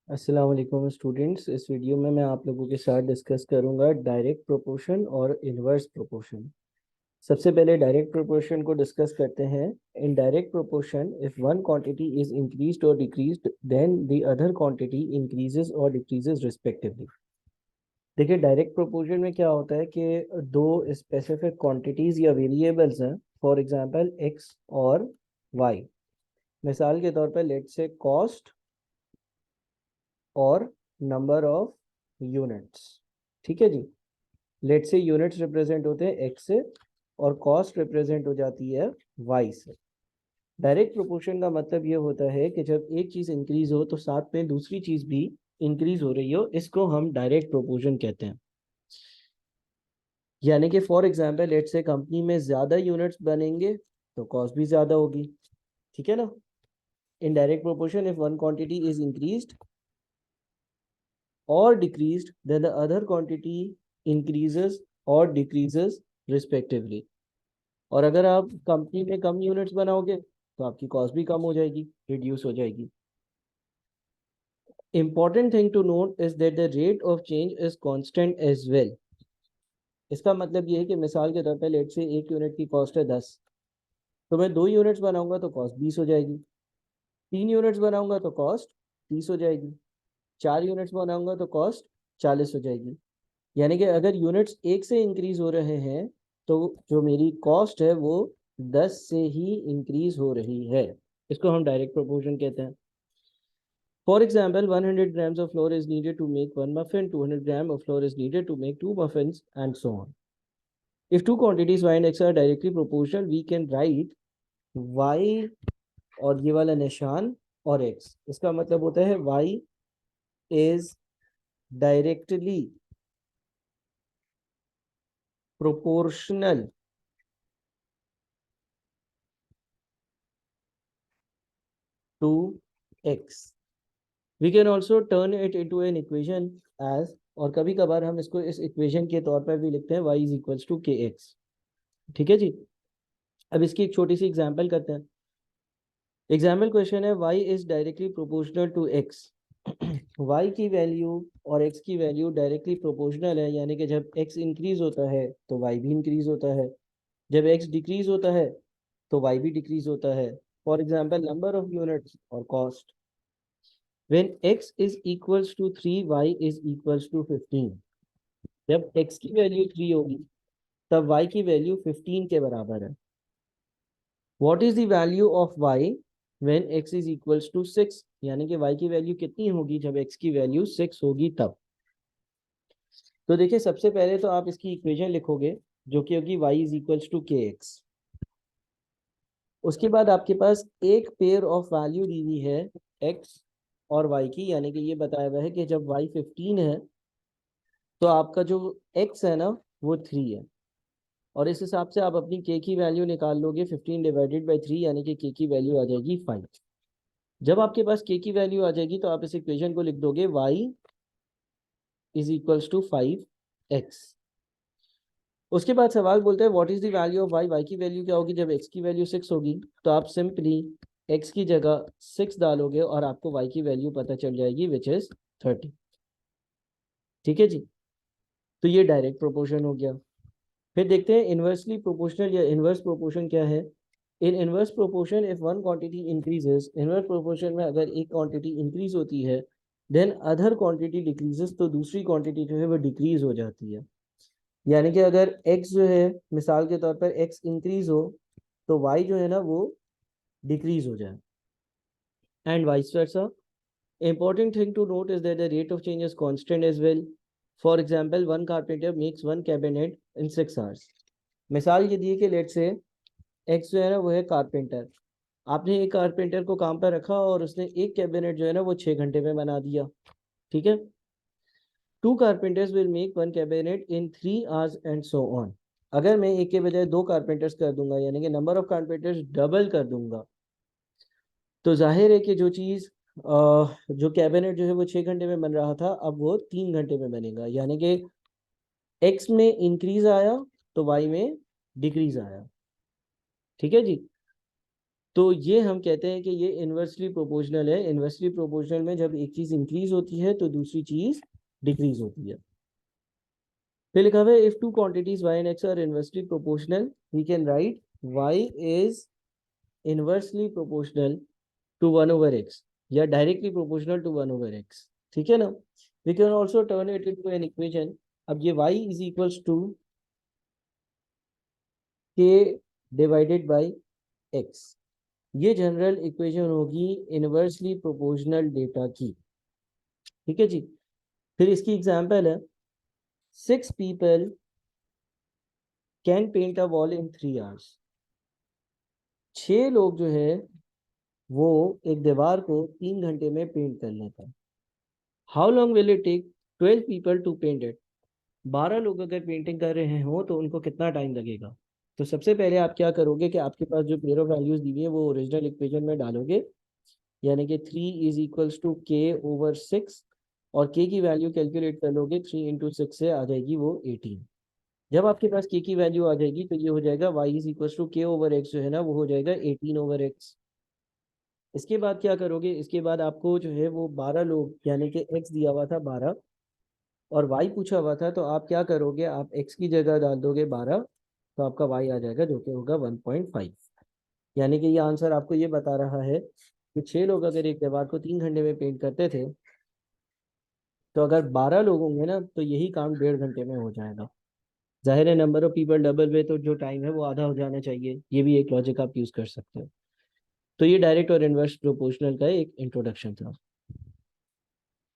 अस्सलाम वालेकुम स्टूडेंट्स। इस वीडियो में मैं आप लोगों के साथ डिस्कस करूंगा डायरेक्ट प्रोपोर्शन और इनवर्स प्रोपोर्शन। सबसे पहले डायरेक्ट प्रोपोर्शन को डिस्कस करते हैं। In direct proportion if one quantity is increased और decreased then the other quantity increases और डिक्रीजेस रिस्पेक्टिवली। देखिए, डायरेक्ट प्रोपोर्शन में क्या होता है कि दो स्पेसिफिक क्वांटिटीज या वेरिएबल्स हैं, फॉर एग्जांपल एक्स और वाई। मिसाल के तौर पर लेट्स से कॉस्ट और नंबर ऑफ यूनिट्स। ठीक है जी। लेट से यूनिट्स रिप्रेजेंट होते हैं एक्स से और कॉस्ट रिप्रेजेंट हो जाती है वाई से। डायरेक्ट प्रोपोर्शन का मतलब ये होता है कि जब एक चीज इंक्रीज हो तो साथ में दूसरी चीज भी इंक्रीज हो रही हो, इसको हम डायरेक्ट प्रोपोर्शन कहते हैं। यानी कि फॉर एग्जांपल लेट से कंपनी में ज्यादा यूनिट्स बनेंगे तो कॉस्ट भी ज्यादा होगी। ठीक है ना। इन direct proportion if one quantity is increased or decreased, then the other quantity increases or decreases respectively. और अगर आप कंपनी में कम यूनिट्स बनाओगे तो आपकी कॉस्ट भी कम हो जाएगी, रिड्यूस हो जाएगी। Important thing to note is that the rate of change is constant as well. इसका मतलब ये है कि मिसाल के तौर पर लेट से एक यूनिट की कॉस्ट है 10, तो मैं 2 यूनिट्स बनाऊंगा तो कॉस्ट 20 हो जाएगी। 3 यूनिट्स बनाऊंगा तो कॉस्ट 30 हो जाएगी। 4 यूनिट्स बनाऊंगा तो कॉस्ट 40 हो जाएगी। यानी कि अगर यूनिट्स एक से इंक्रीज हो रहे हैं तो जो मेरी कॉस्ट है वो 10 से ही इंक्रीज हो रही है। इसको हम डायरेक्ट प्रोपोर्शन कहते हैं। For example 100 grams of flour is needed to make 1 muffin, 200 grams of flour is needed to make 2 muffins, and so on. If two quantities y and x are directly proportional, we can write y और ये वाला निशान और x। इसका मतलब होता है y is directly proportional to x. We can also turn it into an equation as, और कभी कभार हम इसको इस इक्वेशन के तौर पर भी लिखते हैं y इज इक्वल्स टू के एक्स। ठीक है जी। अब इसकी एक छोटी सी एग्जांपल करते हैं। एग्जाम्पल क्वेश्चन है y is directly proportional to x। y की वैल्यू और x की वैल्यू डायरेक्टली प्रोपोर्शनल है, यानी कि जब x इंक्रीज होता है तो y भी इंक्रीज होता है, जब x डिक्रीज होता है तो y भी डिक्रीज होता है। For example number of units और cost. When x is equals to 3, y is equals to 15। जब x की वैल्यू 3 होगी तब y की वैल्यू 15 के बराबर है। What is the value of y when x is equals to 6? यानी कि y की वैल्यू कितनी होगी जब x की वैल्यू 6 होगी तब। तो देखिए, सबसे पहले तो आप इसकी इक्वेशन लिखोगे जो कि होगी y is equals to kx। उसके बाद आपके पास एक पेयर ऑफ वैल्यू दी हुई है x और y की, यानी कि ये बताया हुआ है कि जब y 15 है तो आपका जो x है ना वो 3 है। और इस हिसाब से आप अपनी k की वैल्यू निकाल लोगे 15 डिवाइडेड बाई 3, यानी कि k की वैल्यू आ जाएगी 5। जब आपके पास k की वैल्यू आ जाएगी तो आप इस इक्वेशन को लिख दोगे y is equals to 5x। उसके बाद सवाल बोलते हैं what is the value of y। y की वैल्यू क्या होगी जब x की वैल्यू 6 होगी। तो आप सिंपली x की जगह 6 डालोगे और आपको y की वैल्यू पता चल जाएगी विच इज 30। ठीक है जी। तो ये डायरेक्ट प्रोपोर्शन हो गया। फिर देखते हैं इनवर्सली प्रोपोर्शनल या इनवर्स प्रोपोर्शन क्या है। In inverse proportion if one quantity increases, inverse proportion में अगर एक क्वांटिटी इंक्रीज होती है देन अदर क्वांटिटी डिक्रीजेस, तो दूसरी क्वांटिटी जो है वो डिक्रीज हो जाती है। यानी कि अगर x जो है मिसाल के तौर पर x इंक्रीज हो तो y जो है ना वो डिक्रीज हो जाए, and vice versa. Important thing to note is that the rate of change is constant as well. For example, one carpenter makes one cabinet in 6 hours. मिसाल ये दी है कि लेट से एक्स जो है ना वो है कारपेंटर। आपने एक कारपेंटर को काम पर रखा और उसने एक कैबिनेट जो है ना वो 6 घंटे में बना दिया। ठीक है। 2 carpenters will make one cabinet in 3 hours and so on. अगर मैं एक के बजाय 2 कारपेंटर्स कर दूंगा, यानी कि नंबर ऑफ कारपेंटर्स डबल कर दूंगा, तो जाहिर है कि जो चीज़ जो कैबिनेट जो है वो 6 घंटे में बन रहा था अब वो 3 घंटे में बनेगा। यानी कि एक्स में इंक्रीज आया तो वाई में डिक्रीज आया। ठीक है जी। तो ये हम कहते हैं कि ये इन्वर्सली प्रोपोर्शनल है। इन्वर्सली प्रोपोर्शनल में जब एक चीज इंक्रीज होती है तो दूसरी चीज डिक्रीज होती है। फिर लिखा हुआ है if two quantities y and x are inversely proportional we can write y is inversely proportional to 1/x या डायरेक्टली प्रोपोर्शनल टू 1/x। ठीक है ना। We can also turn it into an equation. अब ये y is equals to k divided by x। ये general equation होगी inversely proportional data की। ठीक है जी। फिर इसकी एग्जांपल है 6 people can paint a wall in 3 hours। 6 लोग जो है वो एक दीवार को 3 घंटे में पेंट कर लेता है। How long will it take 12 people to paint it. 12 लोग अगर पेंटिंग कर रहे हो तो उनको कितना टाइम लगेगा। तो सबसे पहले आप क्या करोगे कि आपके पास जो पेयर ऑफ वैल्यूज दी हुई है वो ओरिजिनल इक्वेशन में डालोगे, यानी कि 3 इज इक्वल्स टू k/6 और k की वैल्यू कैलकुलेट कर लोगे 3 इंटू 6 से आ जाएगी वो 18। जब आपके पास k की वैल्यू आ जाएगी तो ये हो जाएगा y is equals to k/x जो है ना वो हो जाएगा 18/x। इसके बाद क्या करोगे, इसके बाद आपको जो है वो 12 लोग यानी कि x दिया हुआ था 12 और y पूछा हुआ था, तो आप क्या करोगे, आप x की जगह डाल दोगे 12 तो आपका y आ जाएगा जो कि होगा 1.5। यानी कि ये आंसर आपको ये बता रहा है कि 6 लोग अगर एक दीवार को 3 घंटे में पेंट करते थे तो अगर 12 लोग होंगे ना तो यही काम 1.5 घंटे में हो जाएगा। जाहिर है नंबर ऑफ पीपल डबल हुए तो जो टाइम है वो आधा हो जाना चाहिए। ये भी एक लॉजिक आप यूज कर सकते हो। तो ये डायरेक्ट और इनवर्स प्रोपोर्शनल का एक इंट्रोडक्शन था।